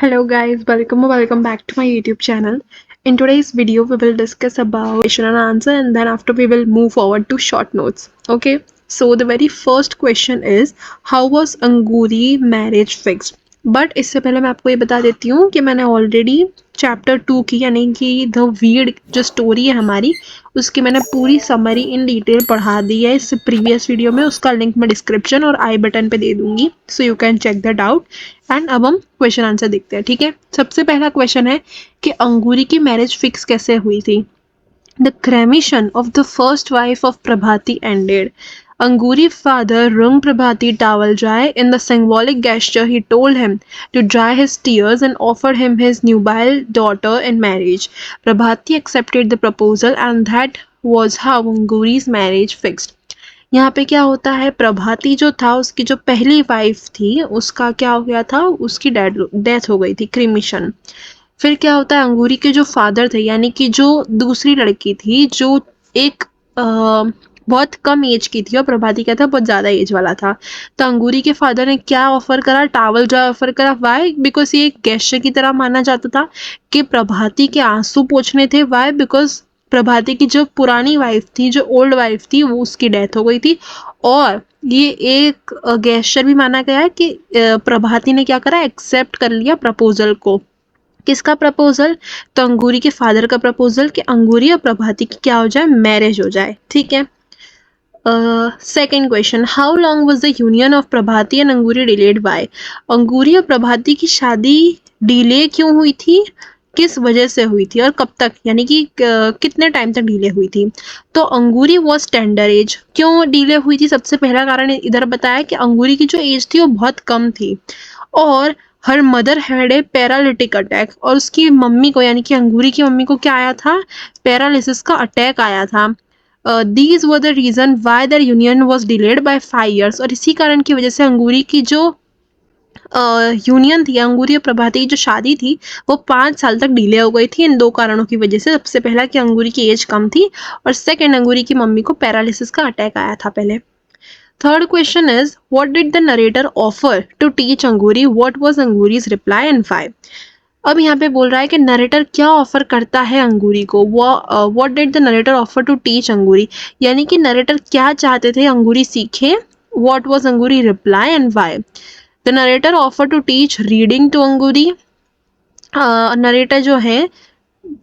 Hello guys, welcome back to my YouTube channel. In today's video, we will discuss about question and answer, and then after we will move forward to short notes. Okay, so the very first question is, how was Anguri marriage fixed? But इससे पहले मैं आपको ये बता देती हूँ कि मैंने ऑलरेडी चैप्टर 2 की यानी कि द वीड जो स्टोरी है हमारी उसकी मैंने पूरी समरी इन डिटेल पढ़ा दी है इस प्रीवियस वीडियो में। उसका लिंक मैं डिस्क्रिप्शन और आई बटन पे दे दूंगी, so you can check that out. And अब हम क्वेश्चन आंसर देखते हैं। ठीक है, सबसे पहला क्वेश्चन है कि अंगूरी की मैरिज फिक्स कैसे हुई थी। The cremation of the first wife of Prabhati ended. Anguri father wrung Prabhati towel dry. In the symbolic gesture, he told him to dry his tears and offered him his nubile daughter in marriage. Prabhati accepted the proposal, and that was how Anguri's marriage fixed. यहाँ पे क्या होता है, प्रभाती जो था उसकी जो पहली वाइफ थी उसका क्या हो गया था, उसकी डेथ हो गई थी, क्रीमिशन। फिर क्या होता है, अंगूरी के जो फादर थे यानी कि जो दूसरी लड़की थी जो एक बहुत कम एज की थी और प्रभाती क्या था, बहुत ज़्यादा एज वाला था। तो अंगूरी के फादर ने क्या ऑफर करा, टावल जो ऑफर करा। वाई? बिकॉज ये एक गेस्चर की तरह माना जाता था कि प्रभाती के आंसू पोंछने थे। वाई? बिकॉज प्रभाती की जो पुरानी वाइफ थी, जो ओल्ड वाइफ थी, वो उसकी डेथ हो गई थी। और ये एक गेस्चर भी माना गया है कि प्रभाती ने क्या करा, एक्सेप्ट कर लिया प्रपोजल को। किसका प्रपोजल? तो अंगूरी के फादर का प्रपोजल कि अंगूरी और प्रभाती की क्या हो जाए, मैरिज हो जाए। ठीक है। Second question, how long was the union of Prabhati and Angoori delayed by? Angoori और प्रभाती की शादी डिले क्यों हुई थी, किस वजह से हुई थी और कब तक, यानी कि कितने टाइम तक डिले हुई थी? तो अंगूरी वॉज टेंडर एज। क्यों डिले हुई थी? सबसे पहला कारण इधर बताया कि अंगूरी की जो एज थी वो बहुत कम थी और her mother had a paralytic attack. और उसकी मम्मी को यानी कि अंगूरी की मम्मी को क्या आया था, पैरालिसिस का अटैक आया था। These were the reason why their union was delayed by 5 years। और इसी कारण की वजह से अंगूरी की जो यूनियन थी, अंगूरी और प्रभाती की जो शादी थी वो 5 साल तक डिले हो गई थी इन दो कारणों की वजह से। सबसे पहला कि अंगूरी की एज कम थी और सेकेंड अंगूरी की मम्मी को पैरालिसिस का अटैक आया था पहले। Third question is, what did the narrator offer to teach Anguri? What was Anguri's reply and why? अब यहाँ पे बोल रहा है कि नरेटर क्या ऑफर करता है अंगूरी को। What did the narrator offer to teach Angoori, यानी कि नरेटर क्या चाहते थे अंगूरी सीखे। What was Angoori reply and why? The narrator offer to teach reading to Angoori. Narrator जो है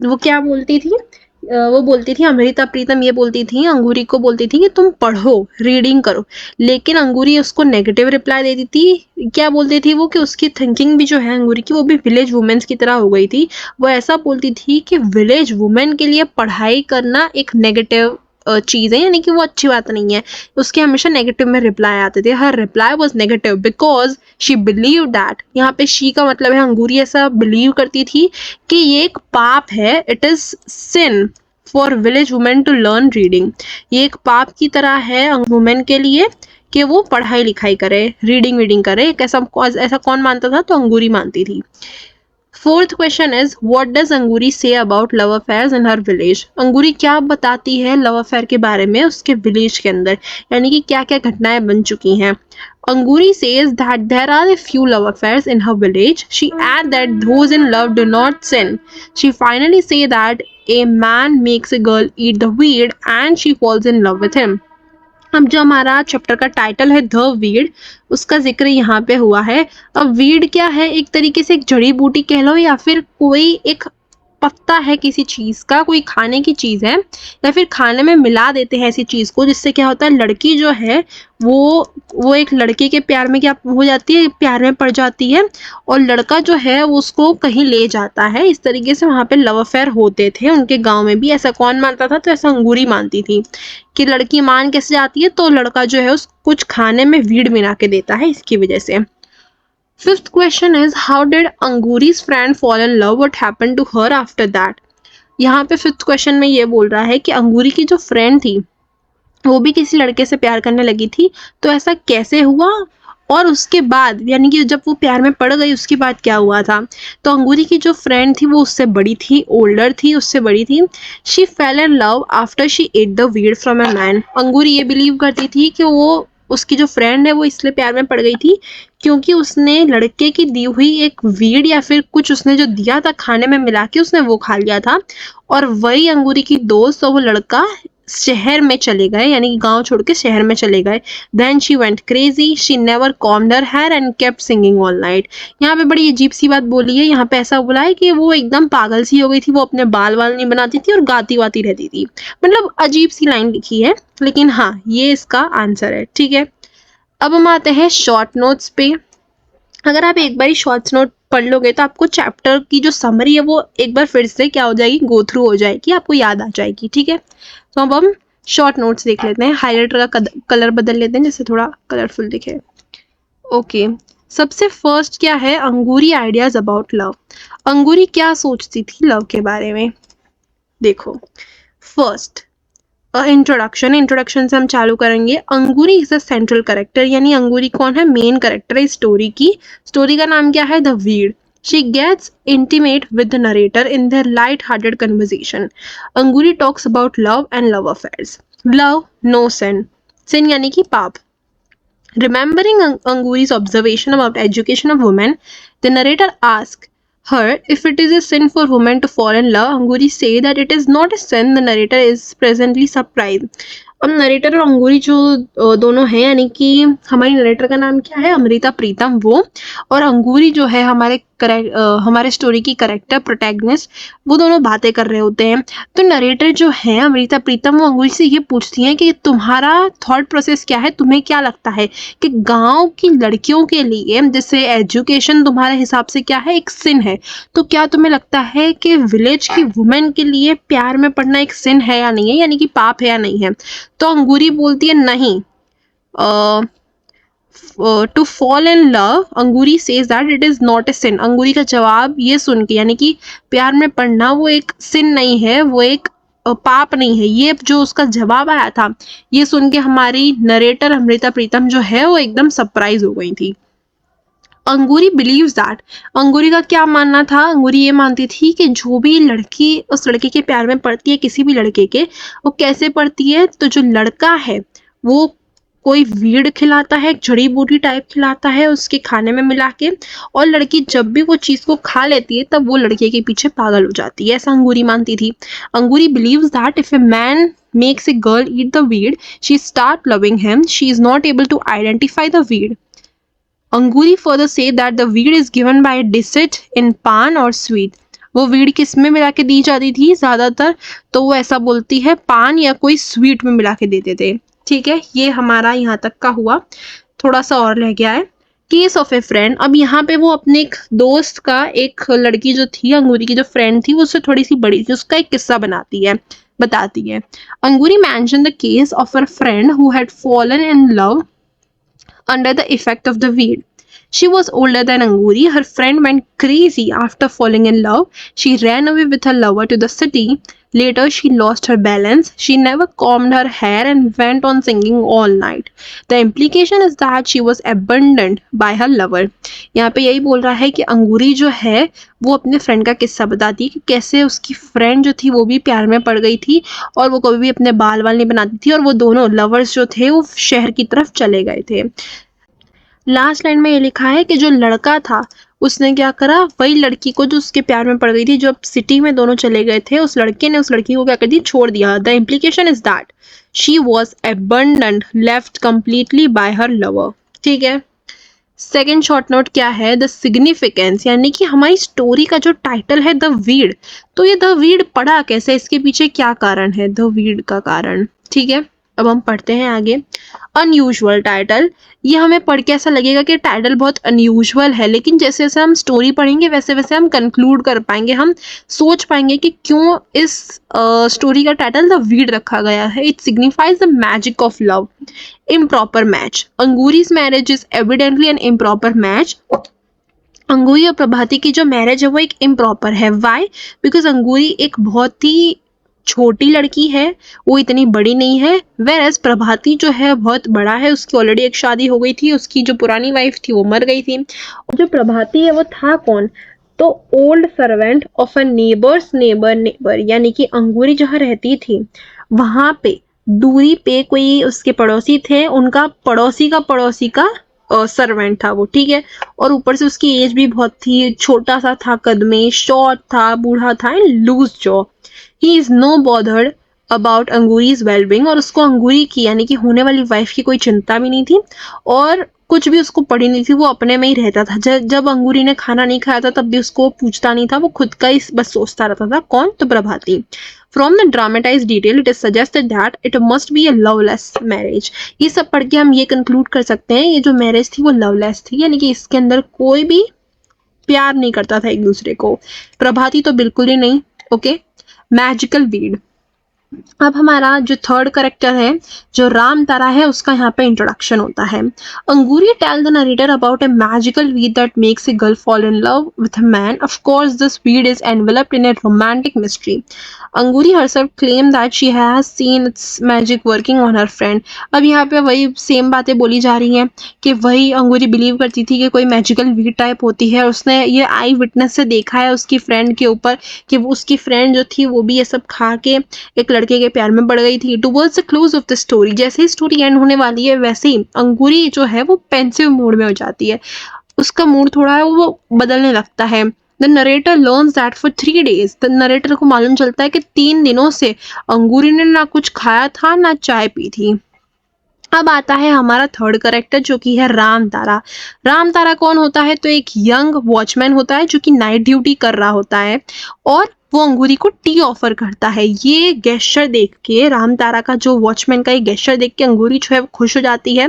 वो क्या बोलती थी, वो बोलती थी, अमृता प्रीतम ये बोलती थी, अंगूरी को बोलती थी कि तुम पढ़ो, रीडिंग करो। लेकिन अंगूरी उसको नेगेटिव रिप्लाई देती थी। क्या बोलती थी वो, कि उसकी थिंकिंग भी जो है अंगूरी की वो भी विलेज वुमेन्स की तरह हो गई थी। वो ऐसा बोलती थी कि विलेज वुमेन के लिए पढ़ाई करना एक नेगेटिव चीज़ है, यानी कि वो अच्छी बात नहीं है। उसके हमेशा नेगेटिव में रिप्लाई आते थे। हर reply was negative because she believe that, यहाँ पे शी का मतलब है अंगूरी ऐसा बिलीव करती थी कि ये एक पाप है, it is sin for village women to learn reading. ये एक पाप की तरह है वुमेन के लिए कि वो पढ़ाई लिखाई करे, रीडिंग करे। ऐसा कौन मानता था? तो अंगूरी मानती थी। Fourth question is, what does Angoori say about love affairs in her village? Angoori क्या बताती है लव अफेयर के बारे में उसके विलेज के अंदर, यानी कि क्या क्या घटनाएं बन चुकी हैं। अंगूरी says that there are a few love affairs in her village. She adds that those in love do not sin. She finally say that a man makes a girl eat the weed and she falls in love with him. अब जो हमारा chapter का title है the weed, उसका जिक्र यहाँ पे हुआ है। अब वीड क्या है, एक तरीके से एक जड़ी बूटी कह लो या फिर कोई एक पत्ता है किसी चीज़ का, कोई खाने की चीज़ है या फिर खाने में मिला देते हैं ऐसी चीज़ को, जिससे क्या होता है लड़की जो है वो एक लड़के के प्यार में क्या हो जाती है, प्यार में पड़ जाती है और लड़का जो है वो उसको कहीं ले जाता है। इस तरीके से वहाँ पे लव अफेयर होते थे उनके गांव में भी। ऐसा कौन मानता था? तो ऐसा अंगूरी मानती थी कि लड़की मान कैसे जाती है, तो लड़का जो है उस कुछ खाने में वीड मिला के देता है, इसकी वजह से। Fifth question is, how did Anguri's friend fall in love? What happened to her after that? यहाँ पे फिफ्थ क्वेश्चन में ये बोल रहा है कि अंगूरी की जो फ्रेंड थी वो भी किसी लड़के से प्यार करने लगी थी, तो ऐसा कैसे हुआ और उसके बाद, यानी कि जब वो प्यार में पड़ गई उसके बाद क्या हुआ था। तो अंगूरी की जो फ्रेंड थी वो उससे बड़ी थी, ओल्डर थी, उससे बड़ी थी। She fell in love after she ate the weed from a man. Angoori ये बिलीव करती थी कि वो उसकी जो फ्रेंड है वो इसलिए प्यार में पड़ गई थी क्योंकि उसने लड़के की दी हुई एक वीड या फिर कुछ उसने जो दिया था खाने में मिला के उसने वो खा लिया था, और वही अंगूरी की दोस्त और वो लड़का शहर में चले गए, यानी कि गांव छोड़ के शहर में चले गए। Then she went crazy, she never combed her hair and kept singing all night. यहाँ पे बड़ी अजीब सी बात बोली है, यहाँ पे ऐसा बोला है कि वो एकदम पागल सी हो गई थी, वो अपने बाल वाल नहीं बनाती थी और गाती वाती रहती थी। मतलब अजीब सी लाइन लिखी है, लेकिन हाँ ये इसका आंसर है। ठीक है, अब हम आते हैं शॉर्ट नोट्स पे। अगर आप एक बार शॉर्ट्स नोट पढ़ लोगे तो आपको चैप्टर की जो समरी है वो एक बार फिर से क्या हो जाएगी, गो थ्रू हो जाएगी, आपको याद आ जाएगी। ठीक है, तो अब हम शॉर्ट नोट्स देख लेते हैं। हाइलाइटर का कलर बदल लेते हैं जिससे थोड़ा कलरफुल दिखे। ओके, सबसे फर्स्ट क्या है, अंगूरी आइडियाज अबाउट लव। अंगूरी क्या सोचती थी लव के बारे में, देखो। फर्स्ट इंट्रोडक्शन से हम चालू करेंगे। Angoori is a central character, यानी अंगूरी कौन है, मेन कैरेक्टर है स्टोरी की। स्टोरी का नाम क्या है, the weed. She gets intimate with the narrator in their light hearted conversation. Angoori talks about love and love affairs. Love no sin, sin यानी कि पाप। Remembering Anguri's observation about education of women, the narrator asks her if it is a sin for women to fall in love. Anguri say that it is not a sin. The narrator is presently surprised. अब narrator और अंगूरी जो दोनों हैं, यानी कि हमारी narrator का नाम क्या है, अमृता प्रीतम, वो, और अंगूरी जो है हमारे स्टोरी की करेक्टर प्रोटैगनिस्ट, वो दोनों बातें कर रहे होते हैं। तो नरेटर जो है अमृता प्रीतम, वो अंगूरी से ये पूछती हैं कि तुम्हारा थॉट प्रोसेस क्या है, तुम्हें क्या लगता है कि गांव की लड़कियों के लिए जैसे एजुकेशन तुम्हारे हिसाब से क्या है, एक सिन है, तो क्या तुम्हें लगता है कि विलेज की वुमेन के लिए प्यार में पड़ना एक सिन है या नहीं है, यानी कि पाप है या नहीं है। तो अंगूरी बोलती है नहीं, to fall in love, Angoori says that it is not a sin. Angoori का जवाब ये सुन के, यानी कि प्यार में पड़ना वो एक सिन नहीं है, वो एक पाप नहीं है, ये जो उसका जवाब आया था, ये सुन के हमारी नरेटर अमृता प्रीतम जो है वो एकदम सरप्राइज हो गई थी। अंगूरी बिलीव्स दैट, अंगूरी का क्या मानना था, अंगूरी ये मानती थी कि जो भी लड़की उस लड़के के प्यार में पड़ती है, किसी भी लड़के के, वो कैसे पड़ती है, तो जो लड़का है वो कोई वीड खिलाता है, जड़ी बूटी टाइप खिलाता है उसके खाने में मिला के, और लड़की जब भी वो चीज को खा लेती है तब वो लड़के के पीछे पागल हो जाती है, ऐसा अंगूरी मानती थी। Angoori believes that if a man makes a girl eat the weed, she start loving him. She is not able to identify the weed. Angoori further say that the weed is given by deceit in pan or sweet. वो weed किस में मिला के दी जाती थी ज्यादातर, तो वो ऐसा बोलती है पान या कोई स्वीट में मिला के देते थे। ठीक है, ये हमारा यहाँ तक का हुआ। थोड़ा सा और रह गया है, केस ऑफ ए फ्रेंड। अब यहाँ पे वो अपने एक दोस्त का, एक लड़की जो थी अंगूरी की जो फ्रेंड थी, वो उससे थोड़ी सी बड़ी थी, उसका एक किस्सा बताती है। Angoori mention the case of a friend who had fallen in love under the effect of the weed. She was older than Anguri. Her friend went crazy after falling in love. She ran away with her lover to the city. Later, she lost her balance. She never combed her hair and went on singing all night. The implication is that she was abandoned by her lover. यहाँ पे यही बोल रहा है कि अंगूरी जो है वो अपने फ्रेंड का किस्सा बताती है कि कैसे उसकी फ्रेंड जो थी वो भी प्यार में पड़ गई थी और वो कभी भी अपने बाल वाल नहीं बनाती थी, और वो दोनों लवर्स जो थे वो शहर की तरफ चले गए थे। लास्ट लाइन में ये लिखा है कि जो लड़का था उसने क्या करा, वही लड़की को जो उसके प्यार में पड़ गई थी, जो सिटी में दोनों चले गए थे, उस लड़के ने उस लड़की को क्या कर दिया, छोड़ दिया। The implication is that she was abandoned, left completely by her lover. ठीक है, सेकेंड शॉर्ट नोट क्या है, द सिग्निफिकेंस, यानी कि हमारी स्टोरी का जो टाइटल है द वीड, तो ये द वीड पढ़ा कैसे, इसके पीछे क्या कारण है द वीड का कारण। ठीक है, अब हम पढ़ते हैं आगे। अनयूजुअल टाइटल, ये हमें पढ़ के ऐसा लगेगा कि टाइटल बहुत अनयूजुअल है, लेकिन जैसे जैसे हम स्टोरी पढ़ेंगे वैसे वैसे हम कंक्लूड कर पाएंगे, हम सोच पाएंगे कि क्यों इस स्टोरी का टाइटल द वीड रखा गया है। It signifies the magic of love. Improper match, Angoori's marriage is evidently an improper match. Angoori और प्रभाती की जो मैरिज है वो एक इम्प्रॉपर है। वाई? बिकॉज अंगूरी एक बहुत ही छोटी लड़की है, वो इतनी बड़ी नहीं है, वेरएज प्रभाती जो है बहुत बड़ा है, उसकी ऑलरेडी एक शादी हो गई थी, उसकी जो पुरानी वाइफ थी वो मर गई थी। और जो प्रभाती है वो था कौन, तो old servant of a neighbours neighbour, यानी कि अंगूरी जहाँ रहती थी वहां पे दूरी पे कोई उसके पड़ोसी थे, उनका पड़ोसी का सर्वेंट था वो, ठीक है। और ऊपर से उसकी एज भी बहुत थी, छोटा सा था कद में, शॉर्ट था, बूढ़ा था and loose jaw. He is no bothered about Angoori's wellbeing, और उसको अंगूरी की यानी कि होने वाली वाइफ की कोई चिंता भी नहीं थी और कुछ भी उसको पड़ी नहीं थी। वो अपने में ही रहता था। जब अंगूरी ने खाना नहीं खाया था तब भी उसको पूछता नहीं था, वो खुद का ही बस सोचता रहता था। कौन? तो Prabhati. From the dramatize detail it is suggested that it must be a loveless marriage. ये सब पढ़ के हम ये कंक्लूड कर सकते हैं ये जो मैरिज थी वो लवलेस थी, यानी कि इसके अंदर कोई भी प्यार नहीं करता था एक दूसरे को। प्रभाती तो बिल्कुल ही नहीं। ओके। Magical weed. अब हमारा जो थर्ड करेक्टर है, जो राम तारा है, उसका यहाँ पे इंट्रोडक्शन होता है। Angoori tell the narrator about a magical weed that makes a girl fall in love with a man. Of course this weed is enveloped in a romantic mystery. Angoori herself claim that she has seen its magic working on her friend। अब यहाँ पे वही same बातें बोली जा रही हैं कि वही अंगूरी बिलीव करती थी कि कोई मैजिकल वीड टाइप होती है। उसने ये आई विटनेस से देखा है उसकी फ्रेंड के ऊपर कि वो उसकी फ्रेंड जो थी वो भी ये सब खा के एक लड़के के प्यार में पड़ गई थी। Towards the close of the story, जैसे ही स्टोरी एंड होने वाली है वैसे ही अंगूरी जो है वो पेंसिव मूड में हो जाती है। उसका मूड थोड़ा है वो बदलने लगता है। The narrator learns that for 3 days, the narrator को मालूम चलता है कि 3 दिनों से अंगूरी ने ना कुछ खाया था ना चाय पी थी। अब आता है हमारा थर्ड करेक्टर जो कि है राम तारा। राम तारा कौन होता है? तो एक यंग वॉचमैन होता है जो कि नाइट ड्यूटी कर रहा होता है और वो अंगूरी को टी ऑफर करता है। ये गेस्चर देख के, राम तारा का जो वॉचमैन का ये गेस्चर देख के अंगूरी जो है वो खुश हो जाती है।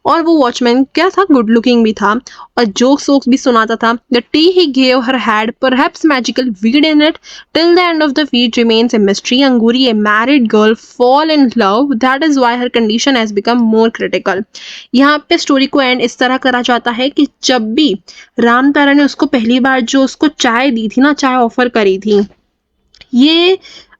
और वो वॉचमैन क्या था? गुड लुकिंग भी था और जोक्स वोक्स भी सुनाता था। The T he gave her had perhaps magical weed in it. Till the end of the weed remains a mystery. Angoori A married girl fall in love, that is why her condition has become more critical. यहाँ पे story को and इस तरह करा जाता है कि जब भी राम तारा ने उसको पहली बार जो उसको चाय दी थी ना, चाय ऑफर करी थी, ये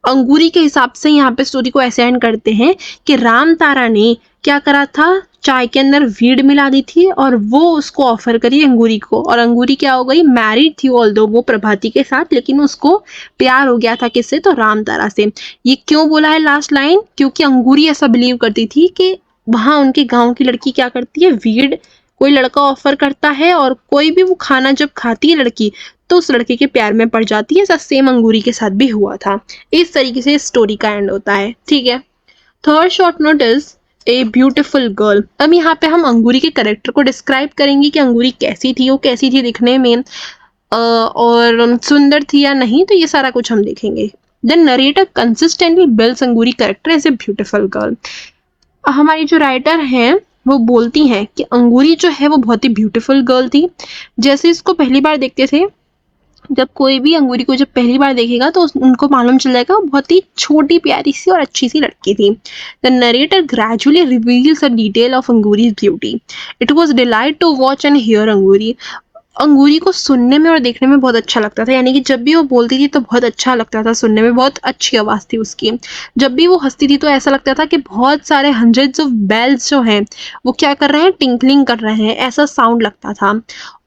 अंगूरी के हिसाब से यहाँ पे स्टोरी को ऐसे एंड करते हैं कि राम तारा ने क्या करा था? चाय के अंदर वीड मिला दी थी और वो उसको ऑफर करी अंगूरी को। और अंगूरी क्या हो गई? मैरिड थी ऑल्दो वो प्रभाती के साथ, लेकिन उसको प्यार हो गया था किससे? तो राम तारा से। ये क्यों बोला है लास्ट लाइन? क्योंकि अंगूरी ऐसा बिलीव करती थी कि वहां उनके गांव की लड़की क्या करती है? वीड कोई लड़का ऑफर करता है और कोई भी वो खाना जब खाती है लड़की तो उस लड़के के प्यार में पड़ जाती है। ऐसा सेम अंगूरी के साथ भी हुआ था। इस तरीके से स्टोरी का एंड होता है, ठीक है। Third short note is a beautiful girl. अब यहाँ पे हम अंगूरी के कैरेक्टर को डिस्क्राइब करेंगे कि अंगूरी कैसी थी, वो कैसी थी दिखने में और सुंदर थी या नहीं, तो ये सारा कुछ हम देखेंगे। The narrator consistently builds Angoori character as a beautiful girl. हमारी जो राइटर हैं वो बोलती हैं कि अंगूरी जो है वो बहुत ही ब्यूटीफुल गर्ल थी। जैसे इसको पहली बार देखते थे, जब कोई भी अंगूरी को जब पहली बार देखेगा तो उनको मालूम चल जाएगा वो बहुत ही छोटी प्यारी सी और अच्छी सी लड़की थी। The narrator gradually reveals a detail of Angoori's beauty. It was delight to watch and hear Angoori. Angoori को सुनने में और देखने में बहुत अच्छा लगता था, यानी कि जब भी वो बोलती थी तो बहुत अच्छा लगता था सुनने में, बहुत अच्छी आवाज़ थी उसकी। जब भी वो हंसती थी तो ऐसा लगता था कि बहुत सारे हंड्रेड्स ऑफ बेल्स जो हैं वो क्या कर रहे हैं? टिंकलिंग कर रहे हैं, ऐसा साउंड लगता था।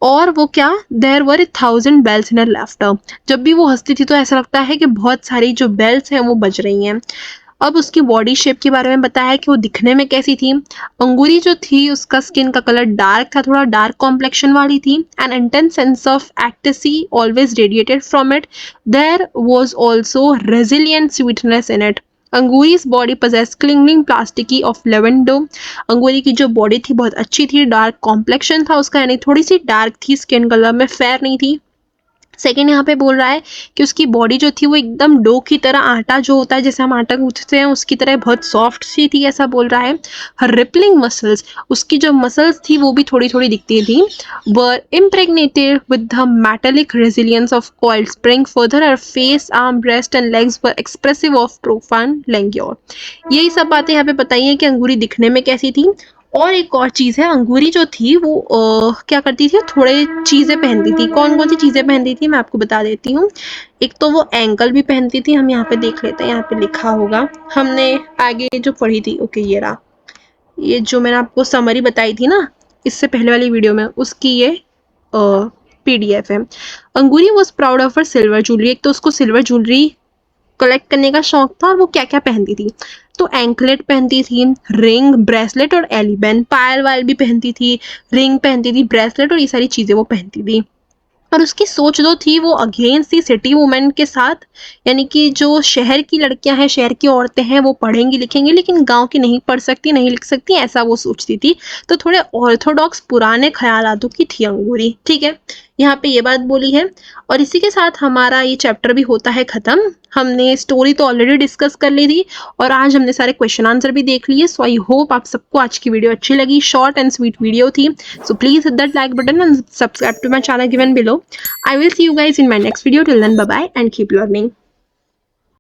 और वो क्या? There were 1000 bells in her laughter. जब भी वो हंसती थी तो ऐसा लगता है कि बहुत सारी जो बेल्स हैं वो बज रही हैं। अब उसकी बॉडी शेप के बारे में बताया कि वो दिखने में कैसी थी। अंगूरी जो थी उसका स्किन का कलर डार्क था, थोड़ा डार्क कॉम्प्लेक्शन वाली थी। An intense sense of ecstasy always radiated from it. There was also resilient sweetness in it. Angoori's body possess clinging plasticity of lavender. Angoori की जो बॉडी थी बहुत अच्छी थी, डार्क कॉम्प्लेक्शन था उसका, यानी थोड़ी सी डार्क थी स्किन कलर में, फेयर नहीं थी। सेकेंड यहाँ पे बोल रहा है कि उसकी बॉडी जो थी वो एकदम डो की तरह, आटा जो होता है जैसे हम आटा गूंथते हैं उसकी तरह बहुत सॉफ्ट सी थी, ऐसा बोल रहा है। हर रिपलिंग मसल्स, उसकी जो मसल्स थी वो भी थोड़ी थोड़ी दिखती थी। Were impregnated with the metallic resilience of coiled spring. Further her face, arm, breast and legs were expressive of profound languor. यही सब बातें यहाँ पे बताई हैं कि अंगूरी दिखने में कैसी थी। और एक और चीज़ है, अंगूरी जो थी वो क्या करती थी? थोड़े चीज़ें पहनती थी। कौन कौन सी चीज़ें पहनती थी मैं आपको बता देती हूँ। एक तो वो एंकल भी पहनती थी, हम यहाँ पे देख लेते हैं, यहाँ पे लिखा होगा, हमने आगे जो पढ़ी थी। ओके, ये रहा, ये जो मैंने आपको समरी बताई थी ना इससे पहले वाली वीडियो में, उसकी ये PDF है। Angoori was proud of her silver jewellery. एक तो उसको सिल्वर ज्वेलरी कलेक्ट करने का शौक था और वो क्या क्या पहनती थी। तो एंकलेट पहनती थी, रिंग, ब्रेसलेट और एलिबेन, पायल वायल भी पहनती थी, रिंग पहनती थी, ब्रेसलेट और ये सारी चीजें वो पहनती थी। और उसकी सोच जो थी वो अगेंस्ट थी सिटी वुमेन के साथ, यानी कि जो शहर की लड़कियां हैं, शहर की औरतें हैं, वो पढ़ेंगी लिखेंगी लेकिन गांव की नहीं पढ़ सकती, नहीं लिख सकती, ऐसा वो सोचती थी। तो थोड़े ऑर्थोडॉक्स पुराने ख्यालातों की थी अंगूरी। ठीक है, यहाँ पे ये बात बोली है। और इसी के साथ हमारा ये चैप्टर भी होता है खत्म। हमने स्टोरी तो ऑलरेडी डिस्कस कर ली थी और आज हमने सारे क्वेश्चन आंसर भी देख लिए। सो आई होप आप सबको आज की वीडियो अच्छी लगी, शॉर्ट एंड स्वीट वीडियो थी। So please hit that like button and subscribe to my channel given below. I will see you guys in my next video. Till then, bye bye and keep learning.